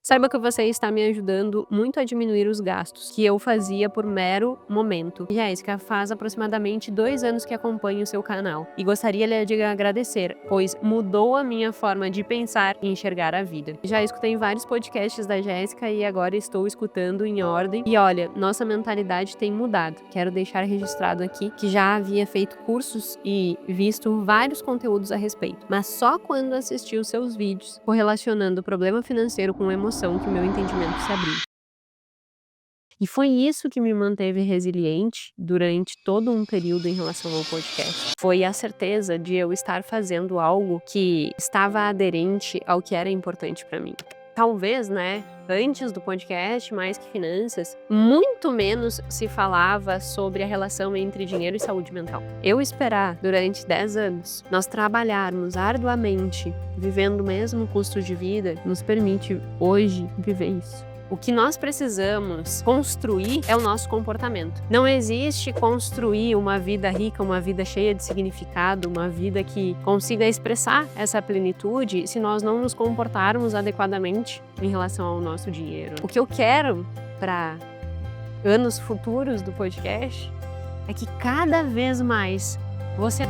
Saiba que você está me ajudando muito a diminuir os gastos que eu fazia por mero momento. Jéssica, faz aproximadamente 2 anos que acompanho o seu canal e gostaria lhe de agradecer, pois mudou a minha forma de pensar e enxergar a vida. Já escutei vários podcasts da Jéssica e agora estou escutando em ordem. E olha, nossa mentalidade tem mudado. Quero deixar registrado aqui que já havia feito cursos e visto vários conteúdos a respeito, mas só quando assisti os seus vídeos, correlacionando o problema financeiro com emoção, que o meu entendimento se abriu. E foi isso que me manteve resiliente durante todo um período em relação ao podcast. Foi a certeza de eu estar fazendo algo que estava aderente ao que era importante para mim. Talvez, antes do podcast, mais que finanças, muito menos se falava sobre a relação entre dinheiro e saúde mental. Eu esperar durante 10 anos, nós trabalharmos arduamente, vivendo o mesmo custo de vida, nos permite hoje viver isso. O que nós precisamos construir é o nosso comportamento. Não existe construir uma vida rica, uma vida cheia de significado, uma vida que consiga expressar essa plenitude se nós não nos comportarmos adequadamente em relação ao nosso dinheiro. O que eu quero para anos futuros do podcast é que cada vez mais você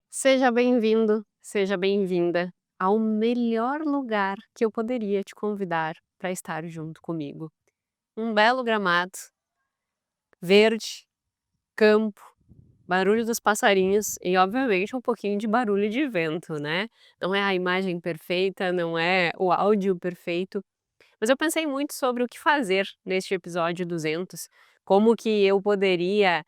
seja bem-vindo, seja bem-vinda ao melhor lugar que eu poderia te convidar para estar junto comigo. Um belo gramado, verde, campo, barulho dos passarinhos e, obviamente, um pouquinho de barulho de vento, né? Não é a imagem perfeita, não é o áudio perfeito, mas eu pensei muito sobre o que fazer neste episódio 200, como que eu poderia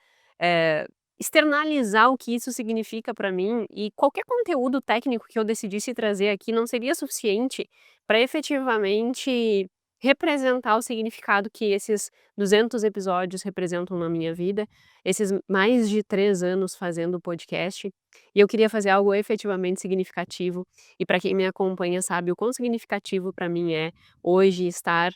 externalizar o que isso significa para mim, e qualquer conteúdo técnico que eu decidisse trazer aqui não seria suficiente para efetivamente representar o significado que esses 200 episódios representam na minha vida, esses mais de 3 anos fazendo podcast, e eu queria fazer algo efetivamente significativo, e para quem me acompanha sabe o quão significativo para mim é hoje estar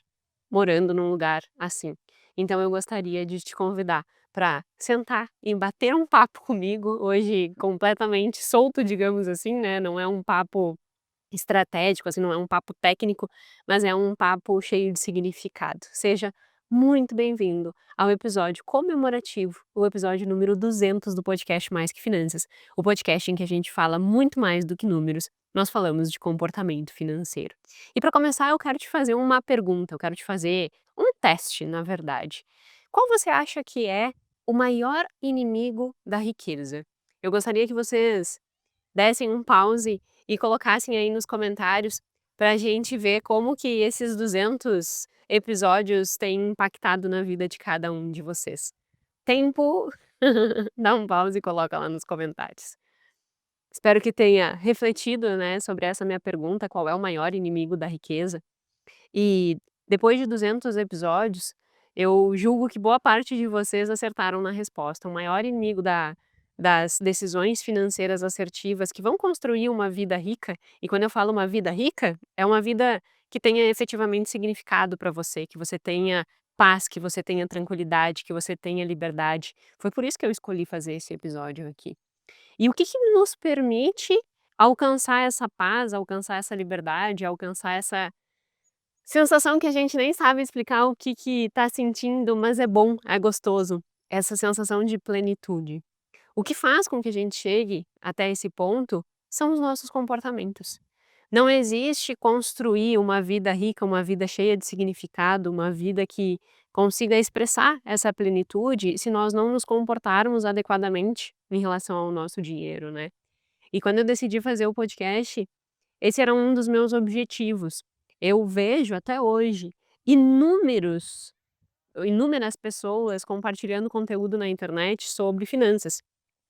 morando num lugar assim. Então eu gostaria de te convidar para sentar e bater um papo comigo, hoje completamente solto, digamos assim, né, não é um papo estratégico, assim, não é um papo técnico, mas é um papo cheio de significado. Seja muito bem-vindo ao episódio comemorativo, o episódio número 200 do podcast Mais que Finanças, o podcast em que a gente fala muito mais do que números, nós falamos de comportamento financeiro. E para começar, eu quero te fazer uma pergunta, eu quero te fazer um teste, na verdade. Qual você acha que é o maior inimigo da riqueza? Eu gostaria que vocês dessem um pause e colocassem aí nos comentários para a gente ver como que esses 200 episódios têm impactado na vida de cada um de vocês. Tempo, dá um pause e coloca lá nos comentários. Espero que tenha refletido, sobre essa minha pergunta, qual é o maior inimigo da riqueza. E depois de 200 episódios, eu julgo que boa parte de vocês acertaram na resposta. O maior inimigo das decisões financeiras assertivas que vão construir uma vida rica, e quando eu falo uma vida rica, é uma vida que tenha efetivamente significado para você, que você tenha paz, que você tenha tranquilidade, que você tenha liberdade. Foi por isso que eu escolhi fazer esse episódio aqui. E o que que nos permite alcançar essa paz, alcançar essa liberdade, alcançar essa sensação que a gente nem sabe explicar o que que tá sentindo, mas é bom, é gostoso, essa sensação de plenitude. O que faz com que a gente chegue até esse ponto são os nossos comportamentos. Não existe construir uma vida rica, uma vida cheia de significado, uma vida que consiga expressar essa plenitude se nós não nos comportarmos adequadamente em relação ao nosso dinheiro, né? E quando eu decidi fazer o podcast, esse era um dos meus objetivos. Eu vejo até hoje inúmeros inúmeras pessoas compartilhando conteúdo na internet sobre finanças,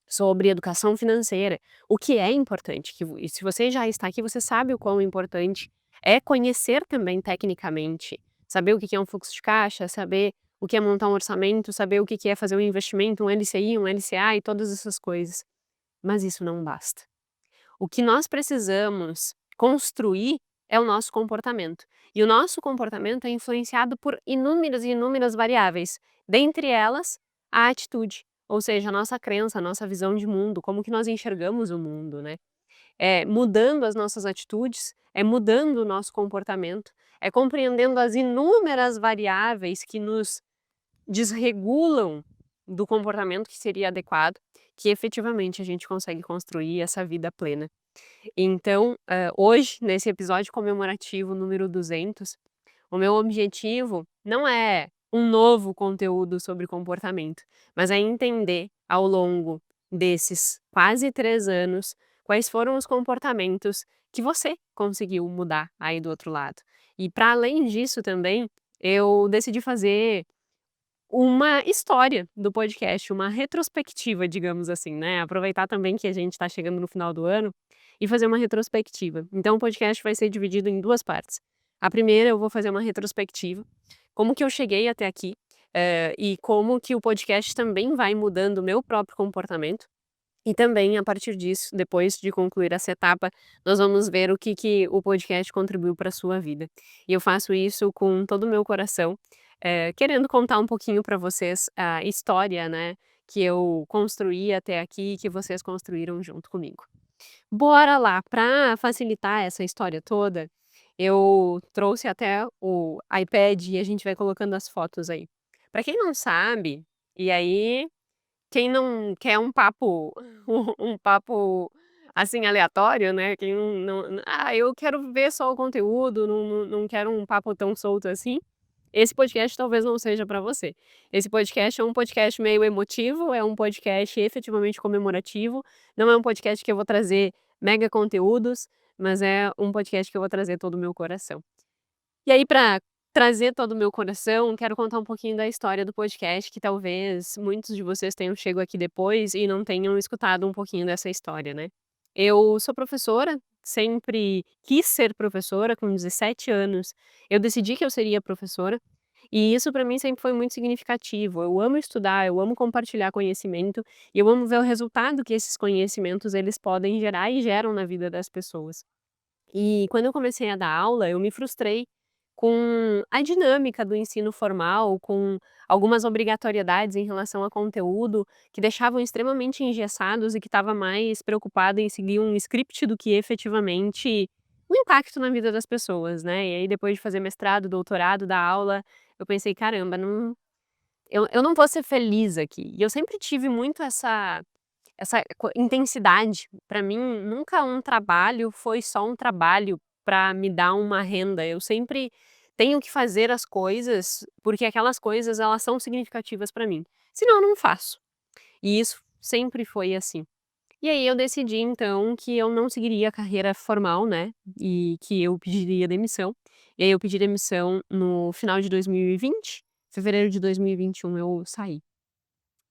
sobre educação financeira, o que é importante, e se você já está aqui, você sabe o quão importante é conhecer também tecnicamente, saber o que que é um fluxo de caixa, saber o que é montar um orçamento, saber o que que é fazer um investimento, um LCI, um LCA e todas essas coisas. Mas isso não basta. O que nós precisamos construir é o nosso comportamento. E o nosso comportamento é influenciado por inúmeras e inúmeras variáveis, dentre elas a atitude, ou seja, a nossa crença, a nossa visão de mundo, como que nós enxergamos o mundo, né? é mudando as nossas atitudes, é mudando o nosso comportamento, é compreendendo as inúmeras variáveis que nos desregulam do comportamento que seria adequado, que efetivamente a gente consegue construir essa vida plena. Então, hoje, nesse episódio comemorativo número 200, o meu objetivo não é um novo conteúdo sobre comportamento, mas é entender ao longo desses quase 3 anos quais foram os comportamentos que você conseguiu mudar aí do outro lado. E para além disso também, eu decidi fazer uma história do podcast, uma retrospectiva, digamos assim, né, aproveitar também que a gente está chegando no final do ano e fazer uma retrospectiva. Então o podcast vai ser dividido em 2 partes. A primeira eu vou fazer uma retrospectiva, como que eu cheguei até aqui, e como que o podcast também vai mudando o meu próprio comportamento. E também, a partir disso, depois de concluir essa etapa, nós vamos ver o que o podcast contribuiu para a sua vida. E eu faço isso com todo o meu coração, querendo contar um pouquinho para vocês a história, né, que eu construí até aqui e que vocês construíram junto comigo. Bora lá, para facilitar essa história toda, eu trouxe até o iPad e a gente vai colocando as fotos aí. Para quem não sabe, e aí quem não quer um papo um papo, assim, aleatório, né, quem eu quero ver só o conteúdo, não quero um papo tão solto assim", esse podcast talvez não seja para você. Esse podcast é um podcast meio emotivo, é um podcast efetivamente comemorativo, não é um podcast que eu vou trazer mega conteúdos, mas é um podcast que eu vou trazer todo o meu coração. E aí, para trazer todo o meu coração, quero contar um pouquinho da história do podcast, que talvez muitos de vocês tenham chego aqui depois e não tenham escutado um pouquinho dessa história, né. Eu sou professora, sempre quis ser professora, com 17 anos eu decidi que eu seria professora, e isso para mim sempre foi muito significativo. Eu amo estudar, eu amo compartilhar conhecimento, e eu amo ver o resultado que esses conhecimentos eles podem gerar e geram na vida das pessoas. E quando eu comecei a dar aula, eu me frustrei com a dinâmica do ensino formal, com algumas obrigatoriedades em relação a conteúdo, que deixavam extremamente engessados e que estava mais preocupada em seguir um script do que efetivamente o impacto na vida das pessoas, né. E aí depois de fazer mestrado, doutorado, dar aula, eu pensei: "Caramba, não eu não vou ser feliz aqui". E eu sempre tive muito essa intensidade. Para mim, nunca um trabalho foi só um trabalho para me dar uma renda. Eu sempre tenho que fazer as coisas, porque aquelas coisas elas são significativas para mim. Senão eu não faço. E isso sempre foi assim. E aí eu decidi então que eu não seguiria a carreira formal, né, e que eu pediria demissão. E aí eu pedi demissão no final de 2020, fevereiro de 2021 eu saí.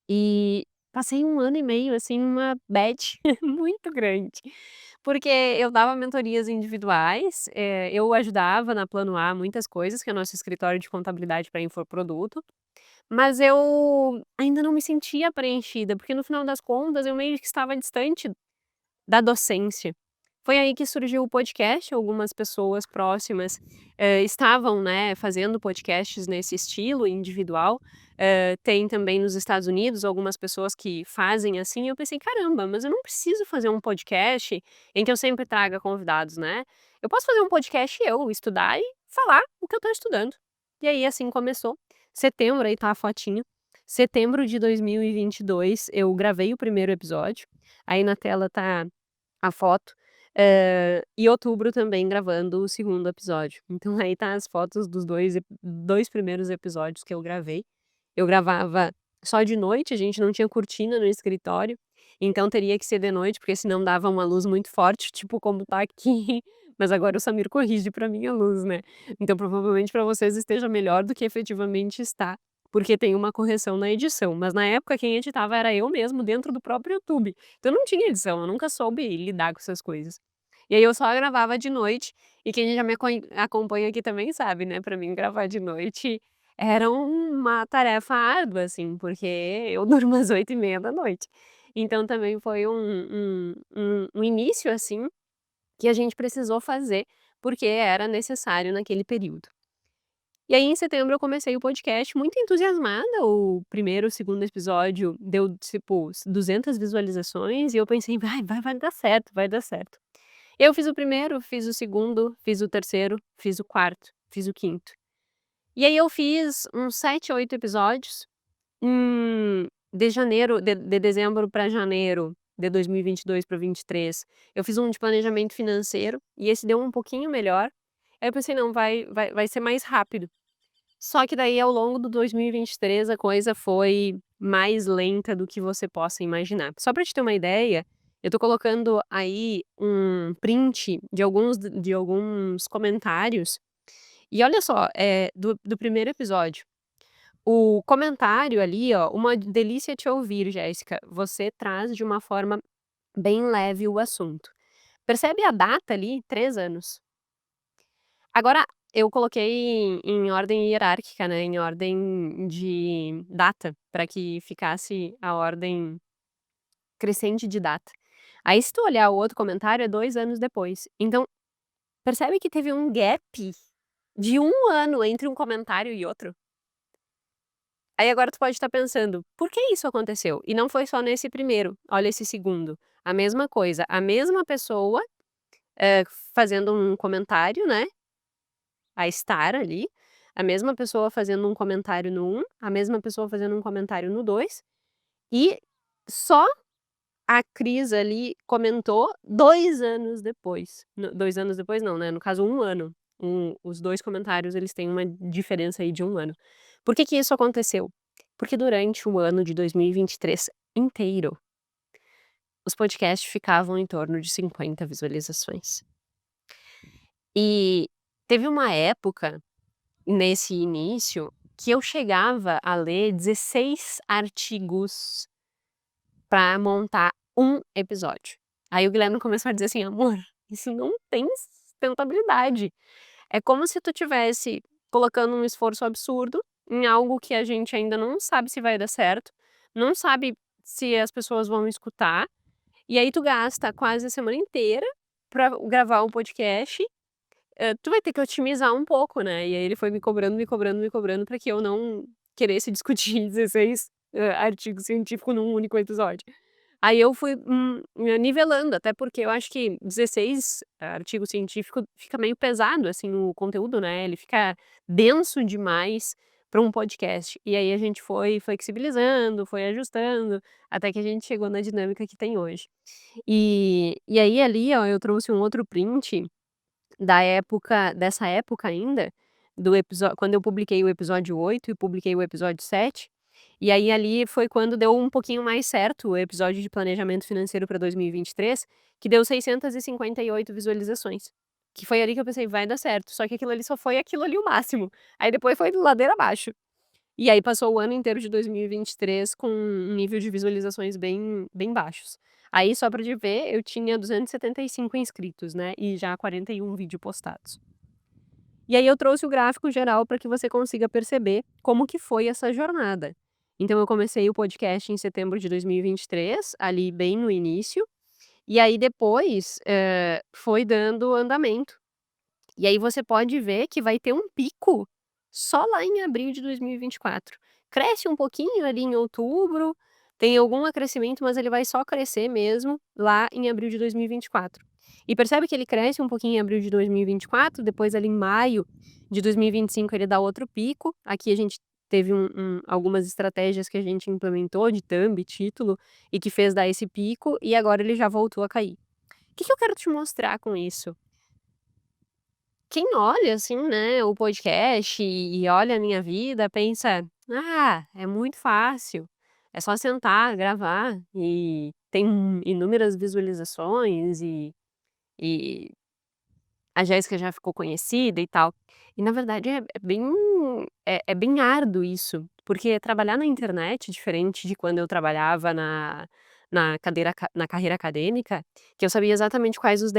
E passei 1 ano e meio, assim, numa bad muito grande, porque eu dava mentorias individuais, eu ajudava na Plano A muitas coisas, que é o nosso escritório de contabilidade para infoproduto, mas eu ainda não me sentia preenchida, porque no final das contas eu meio que estava distante da docência. Foi aí que surgiu o podcast, algumas pessoas próximas, estavam, né, fazendo podcasts nesse estilo individual, tem também nos Estados Unidos algumas pessoas que fazem assim, e eu pensei: "Caramba, mas eu não preciso fazer um podcast em que eu sempre traga convidados, né, eu posso fazer um podcast eu estudar e falar o que eu estou estudando". E aí assim começou. Setembro, aí tá a fotinho, setembro de 2022 eu gravei o primeiro episódio, aí na tela tá a foto, e outubro também gravando o segundo episódio. Então aí tá as fotos dos 2 primeiros episódios que eu gravei. Eu gravava só de noite, a gente não tinha cortina no escritório, então teria que ser de noite, porque senão dava uma luz muito forte, tipo como tá aqui, mas agora o Samir corrige pra mim a luz, né. Então provavelmente pra vocês esteja melhor do que efetivamente está, porque tem uma correção na edição, mas na época quem editava era eu mesmo dentro do próprio YouTube. Então não tinha edição, eu nunca soube lidar com essas coisas. E aí eu só gravava de noite, e quem já me acompanha aqui também sabe, né, pra mim gravar de noite era uma tarefa árdua, assim, porque eu durmo às 20h30. Então também foi um início, assim, que a gente precisou fazer, porque era necessário naquele período. E aí em setembro eu comecei o podcast muito entusiasmada, o primeiro, o segundo episódio deu tipo 200 visualizações e eu pensei: "Vai dar certo, vai dar certo". Eu fiz o primeiro, fiz o segundo, fiz o terceiro, fiz o quarto, fiz o quinto. E aí eu fiz uns 7, 8 episódios, de dezembro para janeiro de 2022 para 23, eu fiz um de planejamento financeiro, e esse deu um pouquinho melhor. Aí eu pensei: "Não, vai ser mais rápido". Só que daí ao longo do 2023 a coisa foi mais lenta do que você possa imaginar. Só pra te ter uma ideia, eu tô colocando aí um print de alguns comentários, e olha só, do primeiro episódio. O comentário ali, ó: "Uma delícia te ouvir, Jéssica. Você traz de uma forma bem leve o assunto". Percebe a data ali? 3 anos. Agora eu coloquei em ordem hierárquica, né, em ordem de data, para que ficasse a ordem crescente de data. Aí se tu olhar o outro comentário é 2 anos depois. Então, percebe que teve um gap de 1 ano entre um comentário e outro? Aí agora tu pode estar pensando: "Por que isso aconteceu?". E não foi só nesse primeiro, olha esse segundo, a mesma coisa, a mesma pessoa, eh, fazendo um comentário, né, a estar ali, a mesma pessoa fazendo um comentário no um, a mesma pessoa fazendo um comentário no 2, e só a Cris ali comentou 2 anos depois. 2 anos depois não, né, no caso 1 ano. Os 2 comentários eles têm uma diferença aí de 1 ano. Por que que isso aconteceu? Porque durante o ano de 2023 inteiro, os podcasts ficavam em torno de 50 visualizações. E teve uma época nesse início, que eu chegava a ler 16 artigos para montar um episódio. Aí o Guilherme começou a dizer assim: "Amor, isso não tem sustentabilidade. É como se tu tivesse colocando um esforço absurdo em algo que a gente ainda não sabe se vai dar certo, não sabe se as pessoas vão escutar, e aí tu gasta quase a semana inteira para gravar um podcast. Tu vai ter que otimizar um pouco, né". E aí ele foi me cobrando, me cobrando, me cobrando pra que eu não queresse discutir 16, artigos científicos num único episódio. Aí eu fui, nivelando, até porque eu acho que 16 artigo científico fica meio pesado, assim, o conteúdo, né, ele fica denso demais para um podcast. E aí a gente foi flexibilizando, foi ajustando, até que a gente chegou na dinâmica que tem hoje. E aí ali, ó, eu trouxe um outro print dessa época ainda, do episódio quando eu publiquei o episódio 8 e publiquei o episódio 7, e aí ali foi quando deu um pouquinho mais certo o episódio de planejamento financeiro para 2023, que deu 658 visualizações. Que foi ali que eu pensei: "Vai dar certo", só que aquilo ali só foi aquilo ali o máximo, aí depois foi ladeira abaixo. E aí passou o ano inteiro de 2023 com um nível de visualizações bem baixos. Aí só pra te ver, eu tinha 275 inscritos, né, e já 41 vídeo postados. E aí eu trouxe o gráfico geral para que você consiga perceber como que foi essa jornada. Então eu comecei o podcast em setembro de 2023, ali bem no início, e aí depois, foi dando andamento. E aí você pode ver que vai ter um pico só lá em abril de 2024. Cresce um pouquinho ali em outubro, tem algum acrescimento, mas ele vai só crescer mesmo lá em abril de 2024. E percebe que ele cresce um pouquinho em abril de 2024, depois ali em maio de 2025 ele dá outro pico. Aqui a gente teve algumas estratégias que a gente implementou de thumb, título, e que fez dar esse pico, e agora ele já voltou a cair. O que que eu quero te mostrar com isso? Quem olha, assim, né, o podcast e olha a minha vida pensa: "Ah, é muito fácil, é só sentar, gravar e tem inúmeras visualizações e a Jéssica já ficou conhecida e tal". E na verdade é bem árduo isso, porque trabalhar na internet, diferente de quando eu trabalhava na carreira acadêmica, que eu sabia exatamente quais os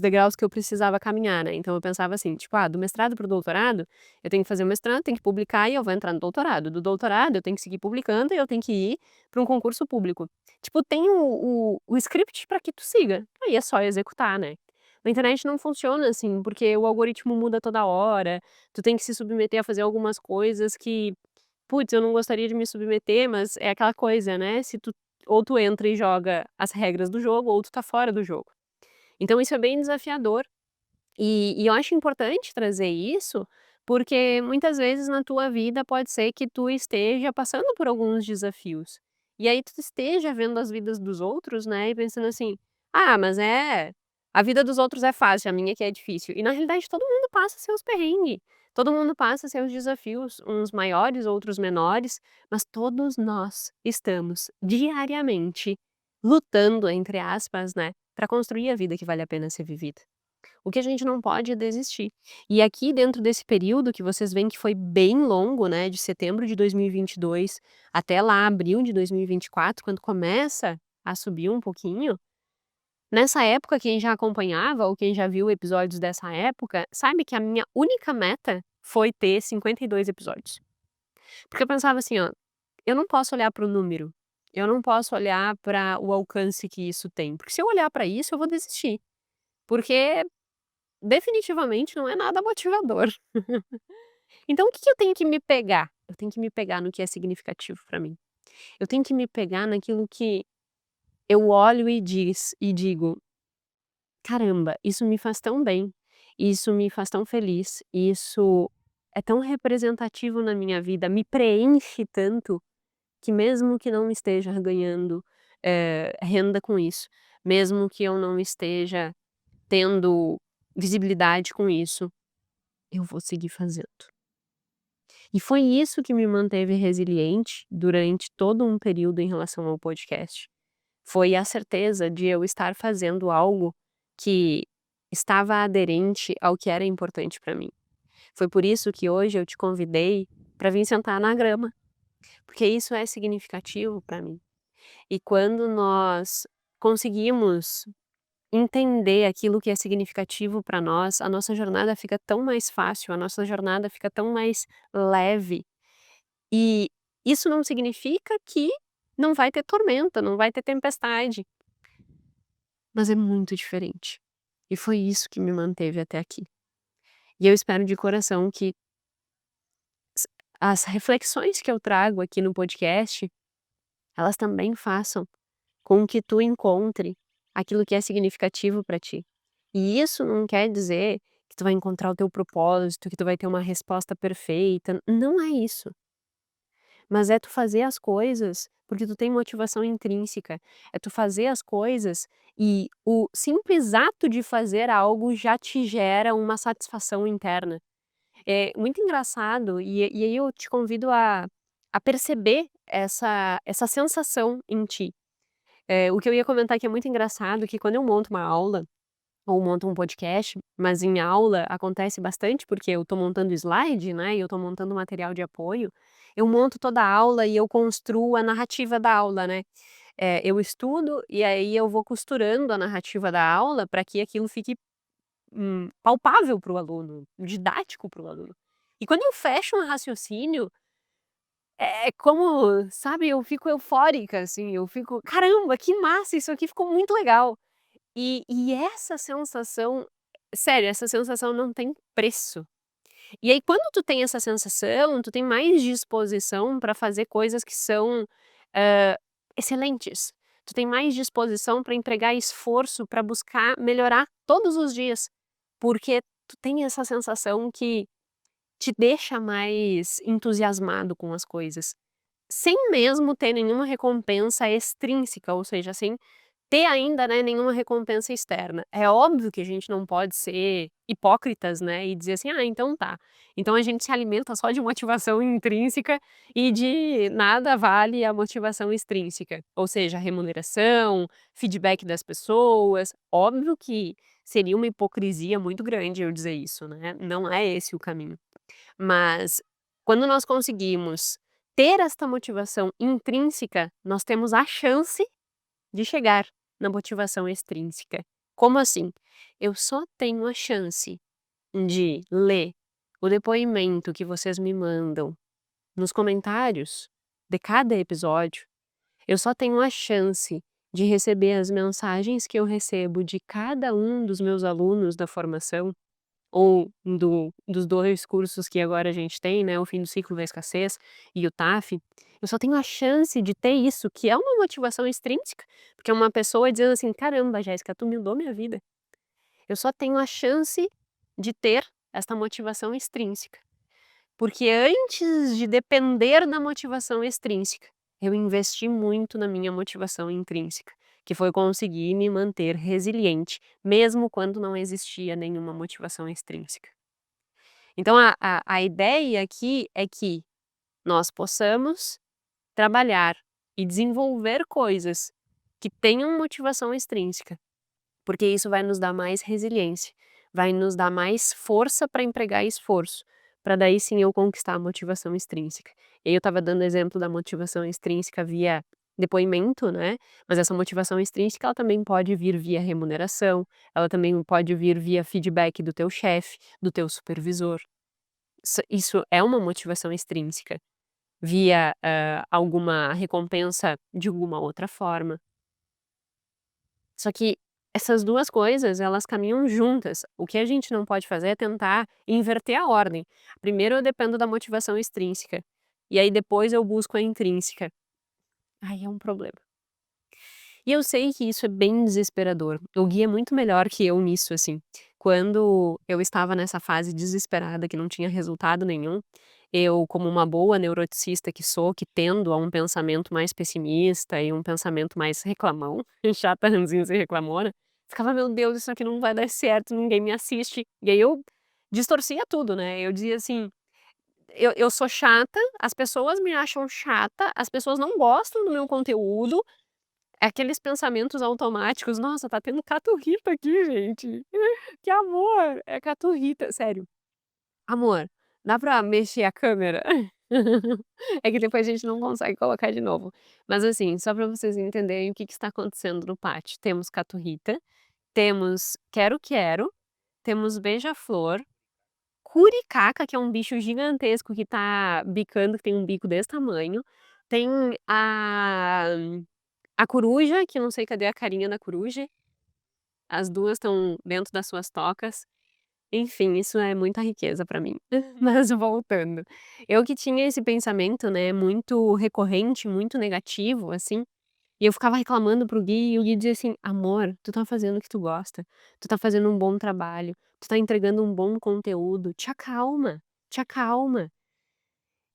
degraus que eu precisava caminhar, né. Então eu pensava assim, tipo: "Ah, do mestrado para o doutorado, eu tenho que fazer o mestrado, tenho que publicar e eu vou entrar no doutorado. Do doutorado eu tenho que seguir publicando e eu tenho que ir para um concurso público". Tipo, tem o script para que tu siga, aí é só executar, né. Na internet não funciona assim, porque o algoritmo muda toda hora, tu tem que se submeter a fazer algumas coisas que, putz, eu não gostaria de me submeter, mas é aquela coisa, né, se tu ou tu entra e joga as regras do jogo ou tu tá fora do jogo. Então isso é bem desafiador. E eu acho importante trazer isso, porque muitas vezes na tua vida pode ser que tu esteja passando por alguns desafios. E aí tu esteja vendo as vidas dos outros, né, e pensando assim: "Ah, mas a vida dos outros é fácil, a minha que é difícil". E na realidade todo mundo passa seus perrengue, todo mundo passa seus desafios, uns maiores, outros menores, mas todos nós estamos diariamente lutando, entre aspas, né, para construir a vida que vale a pena ser vivida. O que a gente não pode é desistir. E aqui dentro desse período que vocês veem que foi bem longo, né, de setembro de 2022 até lá abril de 2024, quando começa a subir um pouquinho, nessa época quem já acompanhava ou quem já viu episódios dessa época, sabe que a minha única meta foi ter 52 episódios. Porque eu pensava assim, ó, eu não posso olhar para o número, eu não posso olhar para o alcance que isso tem, porque se eu olhar para isso eu vou desistir, porque definitivamente não é nada motivador. Então o que que eu tenho que me pegar? Eu tenho que me pegar no que é significativo pra mim. Eu tenho que me pegar naquilo que eu olho e digo: "Caramba, isso me faz tão bem, isso me faz tão feliz, isso é tão representativo na minha vida, me preenche tanto, que mesmo que não esteja ganhando, renda com isso, mesmo que eu não esteja tendo visibilidade com isso, eu vou seguir fazendo". E foi isso que me manteve resiliente durante todo um período em relação ao podcast. Foi a certeza de eu estar fazendo algo que estava aderente ao que era importante para mim. Foi por isso que hoje eu te convidei para vir sentar na grama, porque isso é significativo para mim. E quando nós conseguimos entender aquilo que é significativo para nós, a nossa jornada fica tão mais fácil, a nossa jornada fica tão mais leve. E isso não significa que não vai ter tormenta, não vai ter tempestade, mas é muito diferente. E foi isso que me manteve até aqui. E eu espero de coração que as reflexões que eu trago aqui no podcast, elas também façam com que tu encontre aquilo que é significativo para ti. E isso não quer dizer que tu vai encontrar o teu propósito, que tu vai ter uma resposta perfeita, não é isso. Mas é tu fazer as coisas porque tu tem motivação intrínseca, é tu fazer as coisas e o simples ato de fazer algo já te gera uma satisfação interna. É muito engraçado e aí eu te convido a perceber essa sensação em ti. O que eu ia comentar que é muito engraçado, que quando eu monto uma aula ou monto um podcast, mas em aula acontece bastante, porque eu tô montando slide, né, e eu tô montando material de apoio, eu monto toda a aula e eu construo a narrativa da aula, né. Eu estudo e aí eu vou costurando a narrativa da aula para que aquilo fique, palpável para o aluno, didático para o aluno. E quando eu fecho um raciocínio, é como, sabe, eu fico eufórica, assim, eu fico: "Caramba, que massa, isso aqui ficou muito legal". E essa sensação, sério, essa sensação não tem preço. E aí quando tu tem essa sensação, tu tem mais disposição para fazer coisas que são, hã, excelentes. Tu tem mais disposição para empregar esforço para buscar melhorar todos os dias, porque tu tem essa sensação que te deixa mais entusiasmado com as coisas, sem mesmo ter nenhuma recompensa extrínseca, ou seja, sem ter ainda, né, nenhuma recompensa externa. É óbvio que a gente não pode ser hipócritas, né, e dizer assim: "Ah, então tá, então a gente se alimenta só de motivação intrínseca e de nada vale a motivação extrínseca", ou seja, remuneração, feedback das pessoas. Óbvio que seria uma hipocrisia muito grande eu dizer isso, né, não é esse o caminho. Mas quando nós conseguimos ter esta motivação intrínseca, nós temos a chance de chegar na motivação extrínseca. Como assim? Eu só tenho a chance de ler o depoimento que vocês me mandam nos comentários de cada episódio, eu só tenho a chance de receber as mensagens que eu recebo de cada um dos meus alunos da formação ou dos 2 cursos que agora a gente tem, né, o Fim do Ciclo da Escassez e o TAF, eu só tenho a chance de ter isso, que é uma motivação extrínseca, porque é uma pessoa dizendo assim: "Caramba, Jéssica, tu mudou minha vida". eu só tenho a chance de ter esta motivação extrínseca. Porque antes de depender da motivação extrínseca, eu investi muito na minha motivação intrínseca, que foi conseguir me manter resiliente, mesmo quando não existia nenhuma motivação extrínseca. Então a ideia aqui é que nós possamos trabalhar e desenvolver coisas que tenham motivação extrínseca, porque isso vai nos dar mais resiliência, vai nos dar mais força para empregar esforço, para daí sim eu conquistar a motivação extrínseca. E aí eu estava dando exemplo da motivação extrínseca via depoimento, né, mas essa motivação extrínseca ela também pode vir via remuneração, ela também pode vir via feedback do teu chefe, do teu supervisor. Isso é uma motivação extrínseca, via, alguma recompensa de alguma outra forma. Só que essas 2 coisas, elas caminham juntas. O que a gente não pode fazer é tentar inverter a ordem. Primeiro eu dependo da motivação extrínseca, e aí depois eu busco a intrínseca. Aí é um problema. E eu sei que isso é bem desesperador. O Gui é muito melhor que eu nisso, assim. Quando eu estava nessa fase desesperada que não tinha resultado nenhum, eu, como uma boa neuroticista que sou, que tendo a um pensamento mais pessimista e um pensamento mais reclamão, chata, ranzinza e reclamona, ficava: "Meu Deus, isso aqui não vai dar certo, ninguém me assiste". E aí eu distorcia tudo, né, eu dizia assim: "Eu sou chata, as pessoas me acham chata, as pessoas não gostam do meu conteúdo". É aqueles pensamentos automáticos: "Nossa, tá tendo caturrita aqui, gente. Que amor, é caturrita", sério. "Amor, dá pra mexer a câmera?" É que depois a gente não consegue colocar de novo. Mas, assim, só pra vocês entenderem o que que está acontecendo no pátio. Temos caturrita, temos quero-quero, temos beija-flor, curicaca, que é um bicho gigantesco que tá bicando, que tem um bico desse tamanho, tem a coruja, que eu não sei cadê a carinha da coruja, as 2 estão dentro das suas tocas. Enfim, isso é muita riqueza pra mim. Mas voltando, eu que tinha esse pensamento, né, muito recorrente, muito negativo, assim, e eu ficava reclamando para o Gui, e o Gui dizia assim: "Amor, tu tá fazendo o que tu gosta, tu tá fazendo um bom trabalho, tu tá entregando um bom conteúdo, te acalma, te acalma".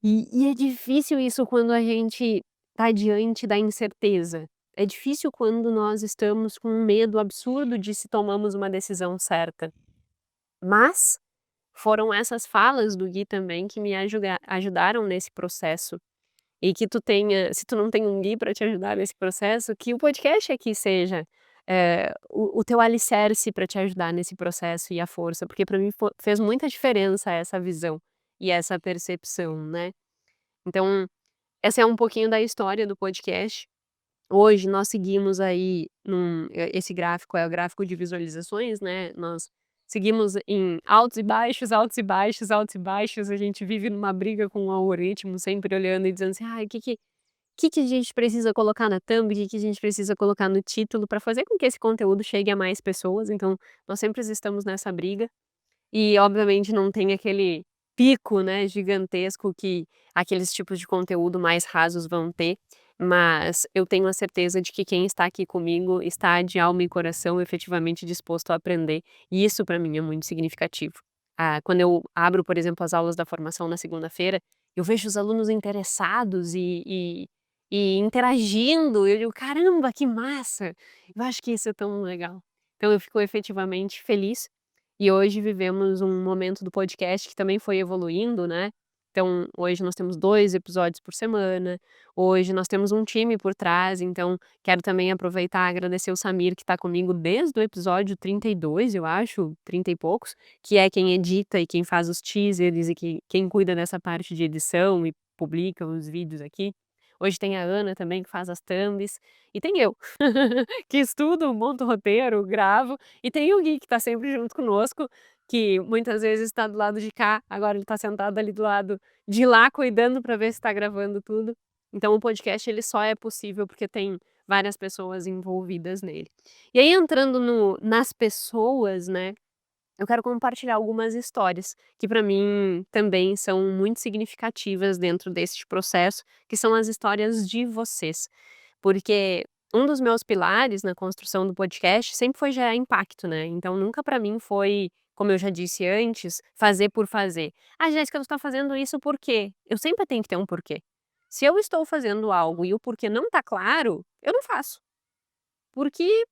E é difícil isso quando a gente tá diante da incerteza. É difícil quando nós estamos com um medo absurdo de se tomamos uma decisão certa. Mas foram essas falas do Gui também que me ajudaram nesse processo. E que tu tenha se tu não tem um Gui para te ajudar nesse processo, que o podcast aqui seja, o teu alicerce para te ajudar nesse processo e a força, porque para mim fez muita diferença essa visão e essa percepção, né. Então, essa é um pouquinho da história do podcast. Hoje nós seguimos aí esse gráfico é o gráfico de visualizações, né, nós seguimos em altos e baixos, altos e baixos, altos e baixos, a gente vive numa briga com o algoritmo, sempre olhando e dizendo assim: "Ai, o que que a gente precisa colocar na thumb, o que que a gente precisa colocar no título para fazer com que esse conteúdo chegue a mais pessoas", então nós sempre estamos nessa briga. E obviamente não tem aquele pico, né, gigantesco que aqueles tipos de conteúdo mais rasos vão ter, mas eu tenho a certeza de que quem está aqui comigo está de alma e coração efetivamente disposto a aprender, e isso para mim é muito significativo. Quando eu abro, por exemplo, as aulas da formação na segunda-feira, eu vejo os alunos interessados e interagindo, eu digo: "Caramba, que massa!". Eu acho que isso é tão legal. Então eu fico efetivamente feliz e hoje vivemos um momento do podcast que também foi evoluindo, né. Então, hoje nós temos 2 episódios por semana, hoje nós temos um time por trás, então quero também aproveitar e agradecer o Samir que está comigo desde o episódio 32, eu acho, 30 e poucos, que é quem edita e quem faz os teasers e quem cuida dessa parte de edição e publica os vídeos aqui. Hoje tem a Ana também que faz as thumbs, e tem eu, que estudo, monto roteiro, gravo, e tem o Gui que tá sempre junto conosco, que muitas vezes está do lado de cá, agora ele tá sentado ali do lado de lá cuidando para ver se tá gravando tudo. Então o podcast ele só é possível porque tem várias pessoas envolvidas nele. E aí entrando nas pessoas, né, eu quero compartilhar algumas histórias que para mim também são muito significativas dentro deste processo, que são as histórias de vocês. Porque um dos meus pilares na construção do podcast sempre foi gerar impacto, né, então nunca pra mim foi, como eu já disse antes, fazer por fazer. "Ah, Jéssica, tu tá fazendo isso por quê?". Eu sempre tenho que ter um porquê. Se eu estou fazendo algo e o porquê não tá claro, eu não faço, porque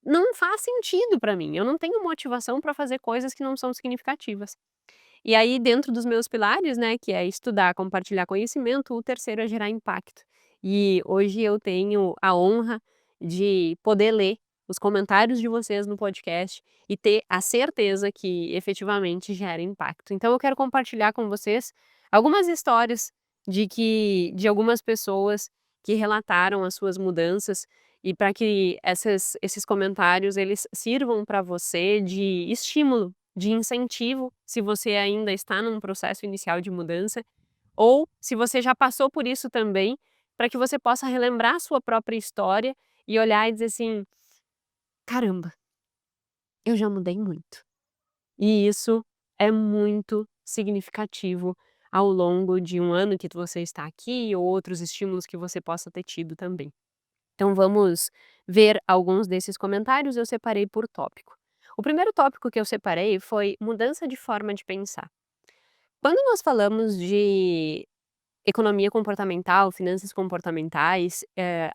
não faz sentido pra mim, eu não tenho motivação pra fazer coisas que não são significativas. E aí dentro dos meus pilares, né, que é estudar, compartilhar conhecimento, o terceiro é gerar impacto. E hoje eu tenho a honra de poder ler os comentários de vocês no podcast e ter a certeza que efetivamente gera impacto. Então eu quero compartilhar com vocês algumas histórias de algumas pessoas que relataram as suas mudanças e para que esses comentários eles sirvam para você de estímulo, de incentivo, se você ainda está num processo inicial de mudança, ou se você já passou por isso também, para que você possa relembrar a sua própria história e olhar e dizer assim: "Caramba, eu já mudei muito". E isso é muito significativo ao longo de um ano que você está aqui ou outros estímulos que você possa ter tido também. Então vamos ver alguns desses comentários, eu separei por tópico. O primeiro tópico que eu separei foi mudança de forma de pensar. Quando nós falamos de economia comportamental, finanças comportamentais,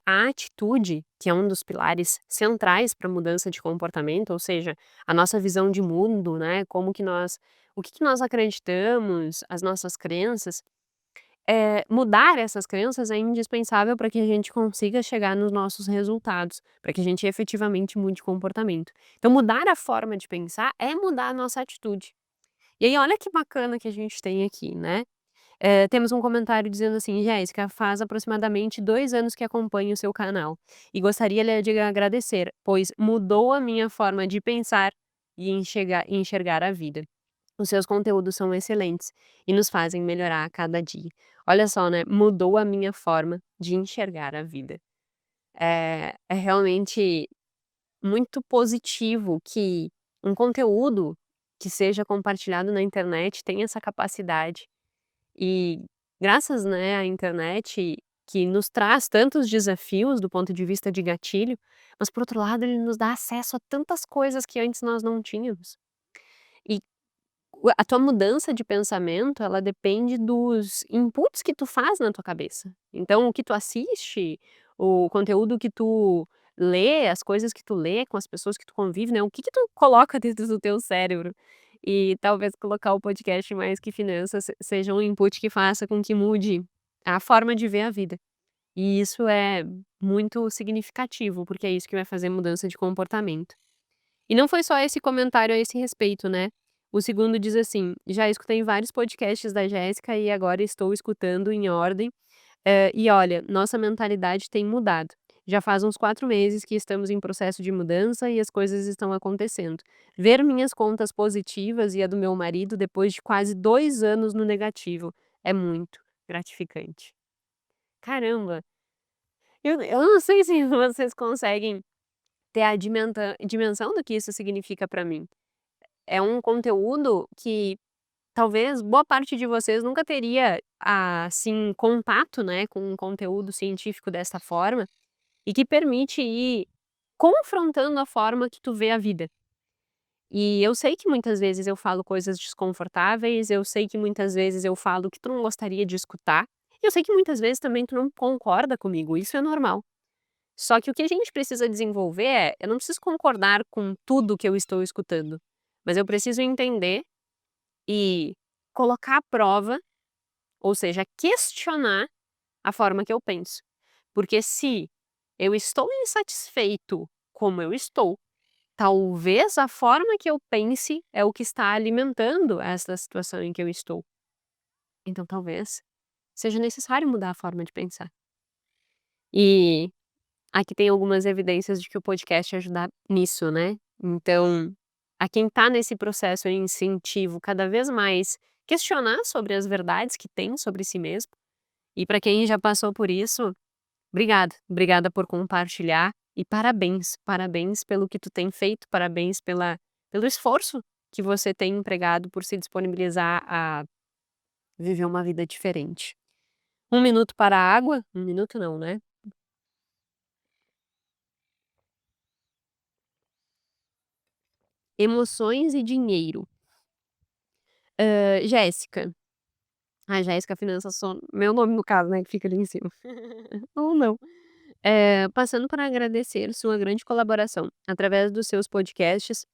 a atitude, que é um dos pilares centrais para a mudança de comportamento, ou seja, a nossa visão de mundo, né, o que que nós acreditamos, as nossas crenças, mudar essas crenças é indispensável para que a gente consiga chegar nos nossos resultados, para que a gente efetivamente mude comportamento. Então mudar a forma de pensar é mudar a nossa atitude. E aí olha que bacana que a gente tem aqui, né. Temos um comentário dizendo assim: "Jéssica, faz aproximadamente 2 anos que acompanho o seu canal e gostaria de agradecer, pois mudou a minha forma de pensar e enxergar a vida. Os seus conteúdos são excelentes e nos fazem melhorar a cada dia". Olha só, né, mudou a minha forma de enxergar a vida. É realmente muito positivo que um conteúdo que seja compartilhado na internet tenha essa capacidade e graças, né, à internet que nos traz tantos desafios do ponto de vista de gatilho, mas por outro lado ele nos dá acesso a tantas coisas que antes nós não tínhamos. E a tua mudança de pensamento, ela depende dos inputs que tu faz na tua cabeça. Então o que tu assiste, o conteúdo que tu lê, as coisas que tu lê com as pessoas que tu convive, né, o que que tu coloca dentro do teu cérebro. E talvez colocar o podcast Mais Que Finanças seja um input que faça com que mude a forma de ver a vida. E isso é muito significativo, porque é isso que vai fazer mudança de comportamento. E não foi só esse comentário a esse respeito, né. O segundo diz assim: "Já escutei vários podcasts da Jéssica e agora estou escutando em ordem, e olha, nossa mentalidade tem mudado. Já faz uns 4 meses que estamos em processo de mudança e as coisas estão acontecendo. Ver minhas contas positivas e a do meu marido depois de quase 2 anos no negativo é muito gratificante". Caramba, eu não sei se vocês conseguem ter a dimensão do que isso significa para mim. É um conteúdo que talvez boa parte de vocês nunca teria, assim, contato, né, com um conteúdo científico dessa forma, e que permite ir confrontando a forma que tu vê a vida. E eu sei que muitas vezes eu falo coisas desconfortáveis, eu sei que muitas vezes eu falo que tu não gostaria de escutar, e eu sei que muitas vezes também tu não concorda comigo, isso é normal. Só que o que a gente precisa desenvolver eu não preciso concordar com tudo que eu estou escutando, mas eu preciso entender e colocar à prova, ou seja, questionar a forma que eu penso. Porque se eu estou insatisfeito como eu estou, talvez a forma que eu pense é o que está alimentando essa situação em que eu estou. Então talvez seja necessário mudar a forma de pensar. E aqui tem algumas evidências de que o podcast ajuda nisso, né. Então, a quem está nesse processo eu incentivo cada vez mais questionar sobre as verdades que tem sobre si mesmo, e para quem já passou por isso, obrigada, obrigada por compartilhar e parabéns, parabéns pelo que tu tem feito, parabéns pelo esforço que você tem empregado por se disponibilizar a viver uma vida diferente. 1 minuto para a água, 1 minuto não, né. Emoções e dinheiro. Jéssica. A Jéssica Finanças só meu nome no caso, né, que fica ali em cima. Ou não. Passando para agradecer sua grande colaboração através dos seus podcasts.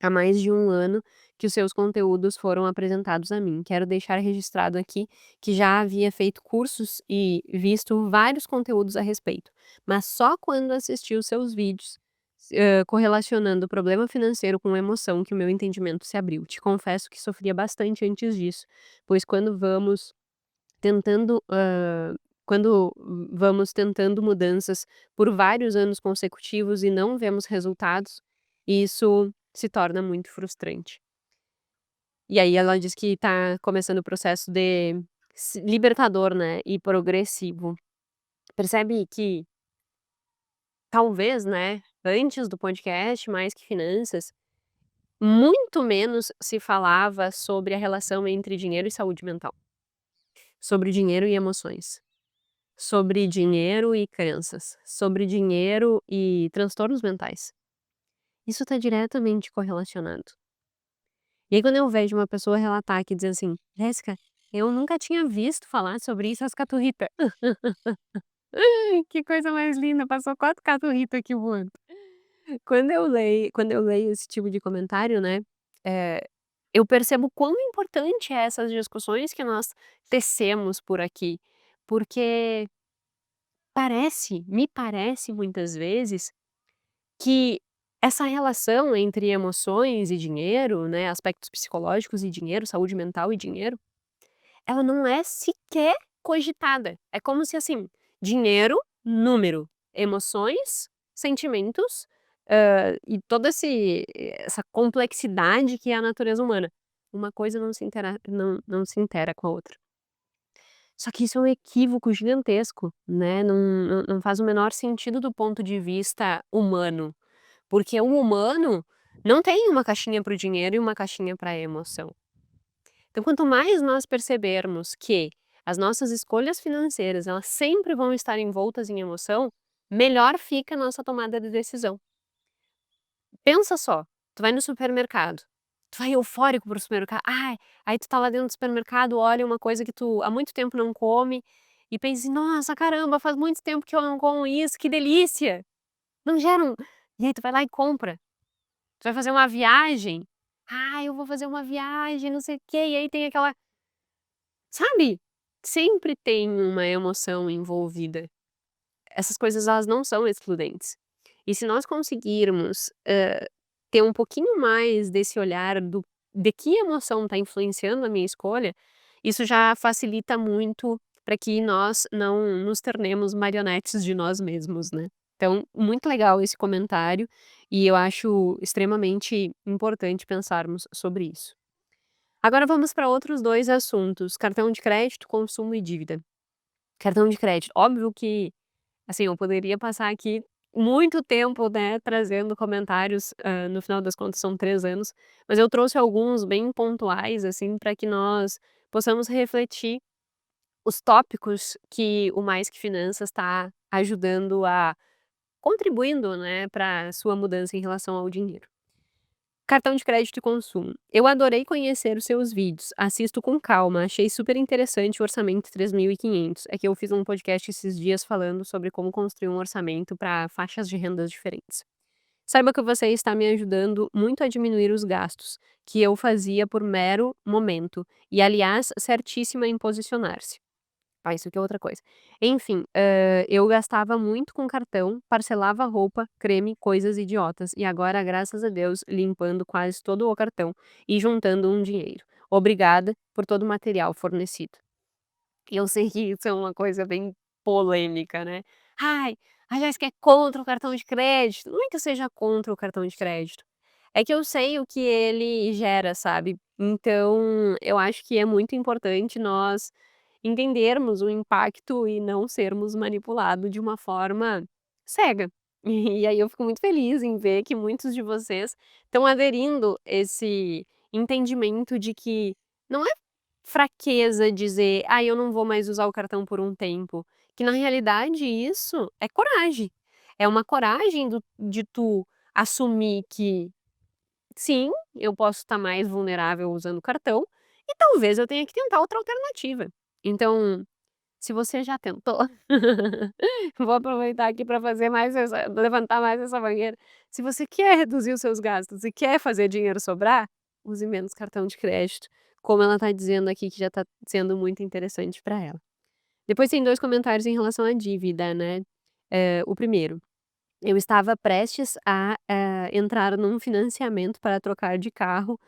Há mais de um ano que os seus conteúdos foram apresentados a mim. Quero deixar registrado aqui que já havia feito cursos e visto vários conteúdos a respeito, mas só quando assisti os seus vídeos, correlacionando o problema financeiro com emoção que o meu entendimento se abriu. Te confesso que sofria bastante antes disso, pois tentando, quando vamos tentando mudanças por vários anos consecutivos e não vemos resultados, isso se torna muito frustrante. E aí ela diz que tá começando o processo de libertador, né, e progressivo. Percebe que talvez, né, antes do podcast Mais Que Finanças, muito menos se falava sobre a relação entre dinheiro e saúde mental, sobre dinheiro e emoções. Sobre dinheiro e crenças, sobre dinheiro e transtornos mentais. Isso está diretamente correlacionado. E aí quando eu vejo uma pessoa relatar aqui dizendo assim: "Jéssica, eu nunca tinha visto falar sobre isso as caturrita". Que coisa mais linda, passou 4 caturrita aqui voando. Quando eu leio esse tipo de comentário, né, eh, eu percebo quão importante é essas discussões que nós tecemos por aqui, porque me parece muitas vezes que essa relação entre emoções e dinheiro, né, aspectos psicológicos e dinheiro, saúde mental e dinheiro, ela não é sequer cogitada. É como se assim, dinheiro, número, emoções, sentimentos, e toda essa complexidade que é a natureza humana. Uma coisa não se intera com a outra. Só que isso é um equívoco gigantesco, né, não faz o menor sentido do ponto de vista humano, porque o humano não tem uma caixinha para o dinheiro e uma caixinha para a emoção. Então quanto mais nós percebermos que as nossas escolhas financeiras, elas sempre vão estar envoltas em emoção, melhor fica a nossa tomada de decisão. Pensa só, tu vai no supermercado, tu vai eufórico para o supermercado, ai, aí tu tá lá dentro do supermercado, olha uma coisa que tu há muito tempo não come, e pensa assim: "Nossa, caramba, faz muito tempo que eu não como isso, que delícia!". Não gera um e aí tu vai lá e compra. Tu vai fazer uma viagem, "Ah, eu vou fazer uma viagem, não sei o quê", e aí tem aquela sabe? Sempre tem uma emoção envolvida. Essas coisas elas não são excludentes. E se nós conseguirmos, ter um pouquinho mais desse olhar de que emoção está influenciando a minha escolha, isso já facilita muito para que nós não nos tornemos marionetes de nós mesmos, né. Então, muito legal esse comentário, e eu acho extremamente importante pensarmos sobre isso. Agora vamos para outros 2 assuntos, cartão de crédito, consumo e dívida. Cartão de crédito, óbvio que assim, eu poderia passar aqui muito tempo, né, trazendo comentários, no final das contas são 3 anos, mas eu trouxe alguns bem pontuais, assim, para que nós possamos refletir os tópicos que o Mais Que Finanças está ajudando a contribuindo, né, pra sua mudança em relação ao dinheiro. Cartão de crédito e consumo. Eu adorei conhecer os seus vídeos, assisto com calma, achei super interessante o orçamento 3.500. É que eu fiz um podcast esses dias falando sobre como construir um orçamento para faixas de rendas diferentes. Saiba que você está me ajudando muito a diminuir os gastos, que eu fazia por mero momento, e aliás, certíssima em posicionar-se. Ah, isso aqui é outra coisa. Enfim, eu gastava muito com cartão, parcelava roupa, creme, coisas idiotas, e agora, graças a Deus, limpando quase todo o cartão e juntando um dinheiro. Obrigada por todo o material fornecido. E eu sei que isso é uma coisa bem polêmica, né. "Ai, a Jéssica é contra o cartão de crédito", não é que eu seja contra o cartão de crédito, é que eu sei o que ele gera, sabe. Então, eu acho que é muito importante nós entendermos o impacto e não sermos manipulado de uma forma cega. E aí eu fico muito feliz em ver que muitos de vocês estão aderindo esse entendimento de que não é fraqueza dizer: "Ai, eu não vou mais usar o cartão por um tempo", que na realidade isso é coragem. É uma coragem de tu assumir que sim, eu posso estar mais vulnerável usando o cartão e talvez eu tenha que tentar outra alternativa. Então, se você já tentou, vou aproveitar aqui para fazer mais essa levantar mais essa banheira. Se você quer reduzir os seus gastos e quer fazer dinheiro sobrar, use menos cartão de crédito, como ela está dizendo aqui que já está sendo muito interessante para ela. Depois tem 2 comentários em relação à dívida, né. O primeiro: eu estava prestes a, entrar num financiamento para trocar de carro,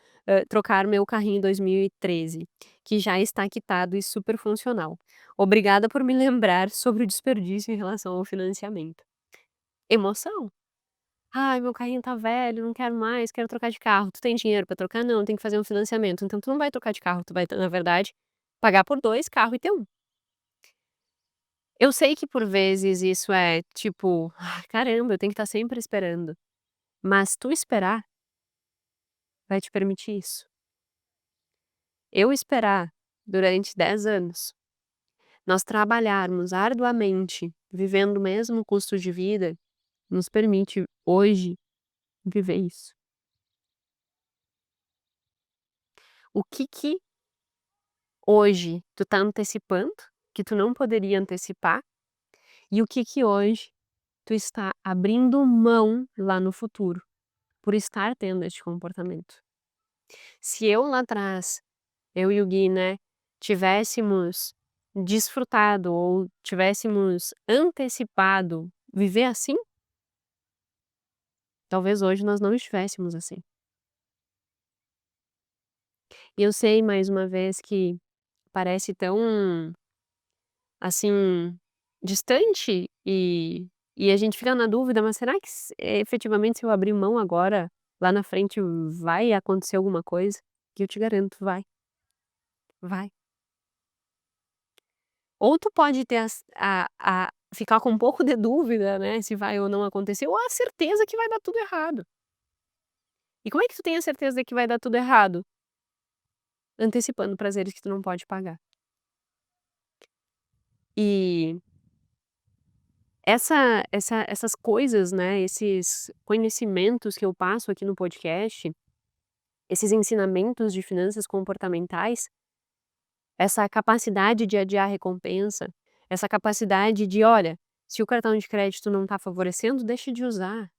trocar meu carrinho 2013, que já está quitado e super funcional. Obrigada por me lembrar sobre o desperdício em relação ao financiamento. Emoção. "Ai, meu carrinho tá velho, não quero mais, quero trocar de carro". "Tu tem dinheiro para trocar?". "Não, tem que fazer um financiamento". Então tu não vai trocar de carro, tu vai, na verdade, pagar por 2 carro e ter um. Eu sei que por vezes isso é tipo: "Ai, caramba, eu tenho que estar sempre esperando", mas tu esperar vai te permitir isso. Eu esperar durante 10 anos, nós trabalharmos arduamente, vivendo o mesmo custo de vida, nos permite hoje viver isso. O que hoje tu tá antecipando, que tu não poderia antecipar, e o que hoje tu está abrindo mão lá no futuro, por estar tendo este comportamento. Se eu lá atrás, eu e o Gui, né, tivéssemos desfrutado ou tivéssemos antecipado viver assim, talvez hoje nós não estivéssemos assim. E eu sei, mais uma vez, que parece tão, assim, distante e a gente fica na dúvida, mas será que efetivamente se eu abrir mão agora, lá na frente vai acontecer alguma coisa? Que eu te garanto, vai, vai. Ou tu pode ter a ficar com um pouco de dúvida, né, se vai ou não acontecer, ou a certeza que vai dar tudo errado. E como é que tu tem a certeza de que vai dar tudo errado? Antecipando prazeres que tu não pode pagar. E essas coisas, né, esses conhecimentos que eu passo aqui no podcast, esses ensinamentos de finanças comportamentais, essa capacidade de adiar a recompensa, essa capacidade de: "Olha, se o cartão de crédito não está favorecendo, deixa de usar".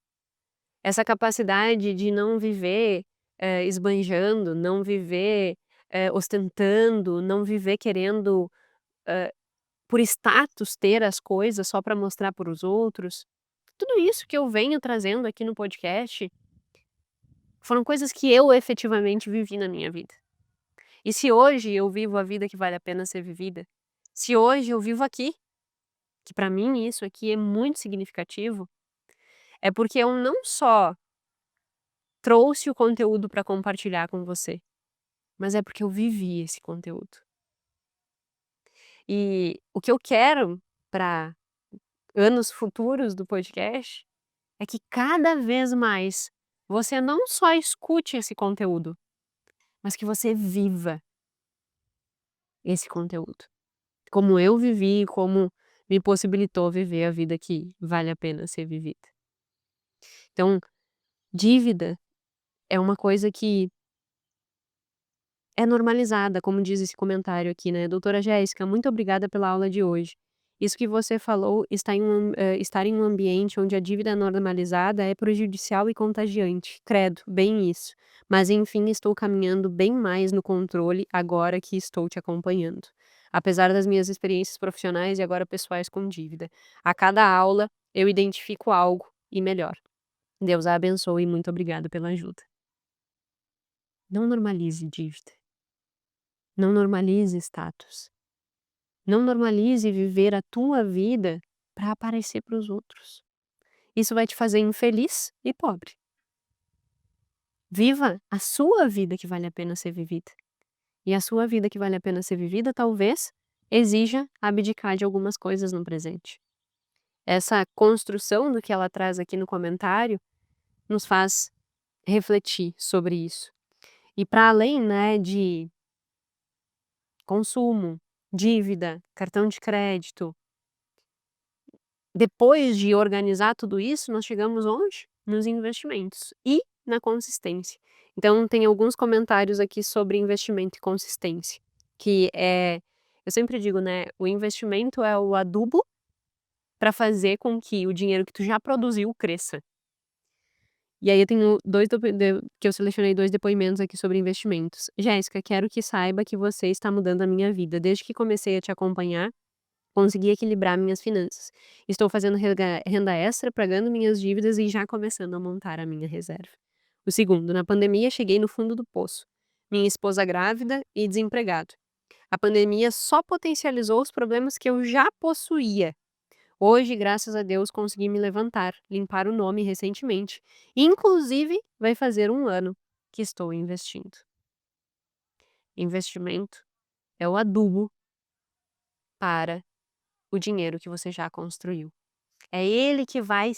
Essa capacidade de não viver, esbanjando, não viver, ostentando, não viver querendo, por status, ter as coisas só para mostrar para os outros. Tudo isso que eu venho trazendo aqui no podcast, foram coisas que eu efetivamente vivi na minha vida. E se hoje eu vivo a vida que vale a pena ser vivida, se hoje eu vivo aqui, que para mim isso aqui é muito significativo, é porque eu não só trouxe o conteúdo para compartilhar com você, mas é porque eu vivi esse conteúdo. E o que eu quero para anos futuros do podcast é que cada vez mais você não só escute esse conteúdo, mas que você viva esse conteúdo. Como eu vivi, como me possibilitou viver a vida que vale a pena ser vivida. Então, dívida é uma coisa que é normalizada, como diz esse comentário aqui, né. "Doutora Jéssica, muito obrigada pela aula de hoje. Isso que você falou, estar em um ambiente onde a dívida é normalizada é prejudicial e contagiante. Credo, bem isso. Mas enfim, estou caminhando bem mais no controle agora que estou te acompanhando. Apesar das minhas experiências profissionais e agora pessoais com dívida. A cada aula eu identifico algo e melhor. Deus a abençoe e muito obrigada pela ajuda". Não normalize dívida. Não normalize status. Não normalize viver a tua vida para aparecer para os outros. Isso vai te fazer infeliz e pobre. Viva a sua vida que vale a pena ser vivida. E a sua vida que vale a pena ser vivida, talvez, exija abdicar de algumas coisas no presente. Essa construção do que ela traz aqui no comentário nos faz refletir sobre isso. E para além, né, de consumo, dívida, cartão de crédito, depois de organizar tudo isso, nós chegamos onde? nos investimentos e na consistência. Então tem alguns comentários aqui sobre investimento e consistência, que eu sempre digo, né, o investimento é o adubo para fazer com que o dinheiro que tu já produziu cresça. E aí eu tenho 2 que eu selecionei 2 depoimentos aqui sobre investimentos. "Jéssica, quero que saiba que você está mudando a minha vida. Desde que comecei a te acompanhar, consegui equilibrar minhas finanças. Estou fazendo renda extra, pagando minhas dívidas e já começando a montar a minha reserva." O segundo: "Na pandemia cheguei no fundo do poço. Minha esposa grávida e desempregado. A pandemia só potencializou os problemas que eu já possuía. Hoje, graças a Deus, consegui me levantar, limpar o nome recentemente. Inclusive, vai fazer 1 ano que estou investindo." Investimento é o adubo para o dinheiro que você já construiu. É ele que vai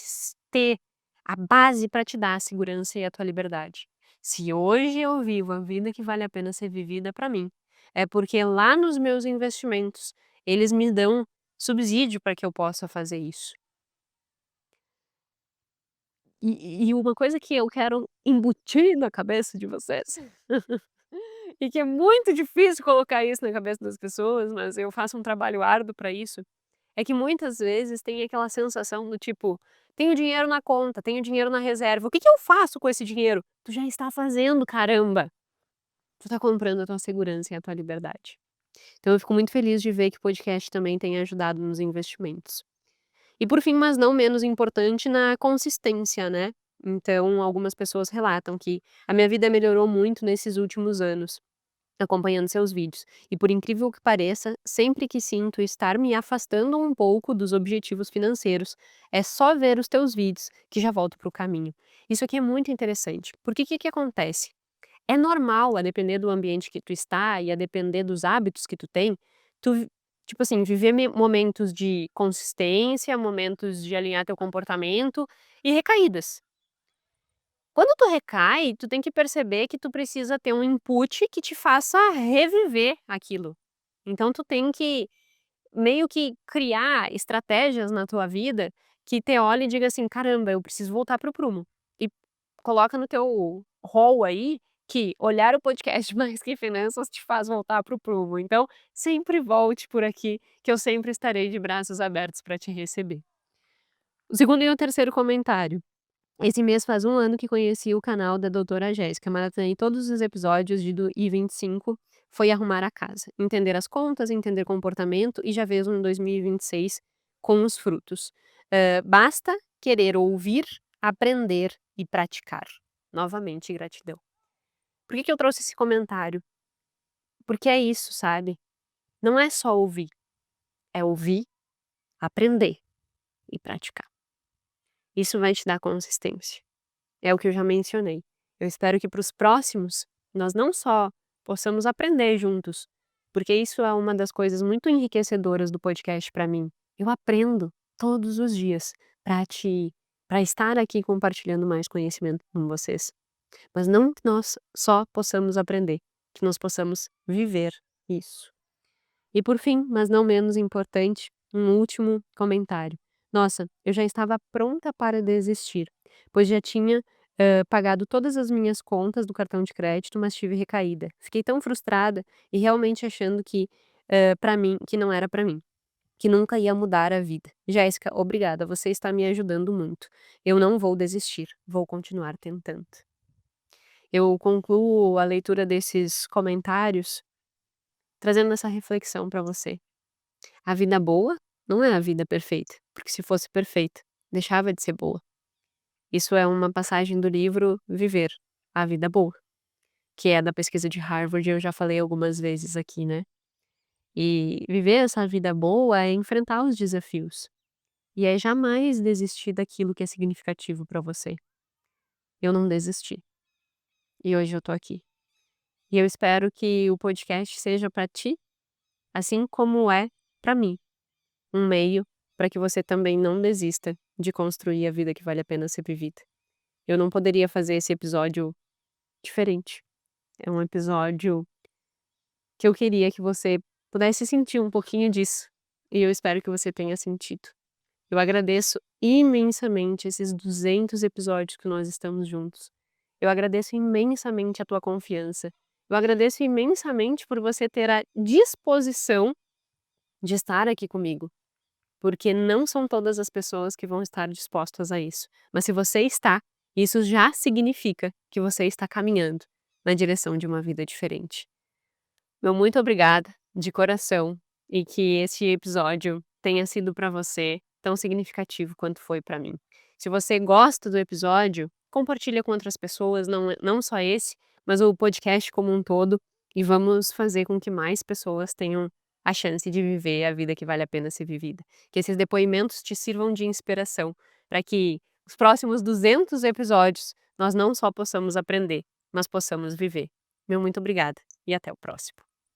ter a base para te dar a segurança e a tua liberdade. Se hoje eu vivo a vida que vale a pena ser vivida para mim, é porque lá nos meus investimentos eles me dão subsídio para que eu possa fazer isso. E uma coisa que eu quero embutir na cabeça de vocês, e que é muito difícil colocar isso na cabeça das pessoas, mas eu faço um trabalho árduo para isso, é que muitas vezes tem aquela sensação do tipo: "Tenho dinheiro na conta, tenho dinheiro na reserva, o que que eu faço com esse dinheiro?" Tu já está fazendo, caramba! Tu tá comprando a tua segurança e a tua liberdade. Então eu fico muito feliz de ver que o podcast também tem ajudado nos investimentos. E por fim, mas não menos importante, na consistência, né. Então algumas pessoas relatam que: "A minha vida melhorou muito nesses últimos anos, acompanhando seus vídeos. E por incrível que pareça, sempre que sinto estar me afastando um pouco dos objetivos financeiros, é só ver os teus vídeos que já volto para o caminho." Isso aqui é muito interessante, porque o que que acontece? É normal, a depender do ambiente que tu está e a depender dos hábitos que tu tem, tipo assim, viver momentos de consistência, momentos de alinhar teu comportamento e recaídas. Quando tu recai, tu tem que perceber que tu precisa ter um input que te faça reviver aquilo. Então tu tem que meio que criar estratégias na tua vida que te olhe e diga assim: "Caramba, eu preciso voltar para o prumo." E coloca no teu rol aí que olhar o podcast Mais Que Finanças te faz voltar para o prumo. Então, sempre volte por aqui, que eu sempre estarei de braços abertos para te receber. O segundo e o terceiro comentário: "Esse mês faz 1 ano que conheci o canal da doutora Jéssica, maratonei todos os episódios de do I25, foi arrumar a casa, entender as contas, entender comportamento e já vejo um 2026 com os frutos. Basta querer ouvir, aprender e praticar." Novamente, gratidão. Por que que eu trouxe esse comentário? Porque é isso, sabe? Não é só ouvir, é ouvir, aprender e praticar. Isso vai te dar consistência. É o que eu já mencionei. Eu espero que para os próximos, nós não só possamos aprender juntos, porque isso é uma das coisas muito enriquecedoras do podcast para mim. Eu aprendo todos os dias para estar aqui compartilhando mais conhecimento com vocês. Mas não que nós só possamos aprender, que nós possamos viver isso. E por fim, mas não menos importante, um último comentário. Nossa, eu já estava pronta para desistir, pois já tinha, pagado todas as minhas contas do cartão de crédito, mas tive recaída. Fiquei tão frustrada e realmente achando que, pra mim que não era para mim, que nunca ia mudar a vida. Jéssica, obrigada, você está me ajudando muito. Eu não vou desistir, vou continuar tentando. Eu concluo a leitura desses comentários trazendo essa reflexão para você. A vida boa não é a vida perfeita, porque se fosse perfeita, deixava de ser boa. Isso é uma passagem do livro Viver, a Vida Boa, que é da pesquisa de Harvard, e eu já falei algumas vezes aqui, né. E viver essa vida boa é enfrentar os desafios, e é jamais desistir daquilo que é significativo para você. Eu não desisti, e hoje eu tô aqui. E eu espero que o podcast seja para ti, assim como é para mim, um meio para que você também não desista de construir a vida que vale a pena ser vivida. Eu não poderia fazer esse episódio diferente. É um episódio que eu queria que você pudesse sentir um pouquinho disso, e eu espero que você tenha sentido. Eu agradeço imensamente esses 200 episódios que nós estamos juntos. Eu agradeço imensamente a tua confiança. Eu agradeço imensamente por você ter a disposição de estar aqui comigo, porque não são todas as pessoas que vão estar dispostas a isso. Mas se você está, isso já significa que você está caminhando na direção de uma vida diferente. Meu muito obrigada, de coração, e que este episódio tenha sido para você tão significativo quanto foi para mim. Se você gosta do episódio, compartilha com outras pessoas, não só esse, mas o podcast como um todo, e vamos fazer com que mais pessoas tenham a chance de viver a vida que vale a pena ser vivida. Que esses depoimentos te sirvam de inspiração, para que os próximos 200 episódios nós não só possamos aprender, mas possamos viver. Meu muito obrigada e até o próximo.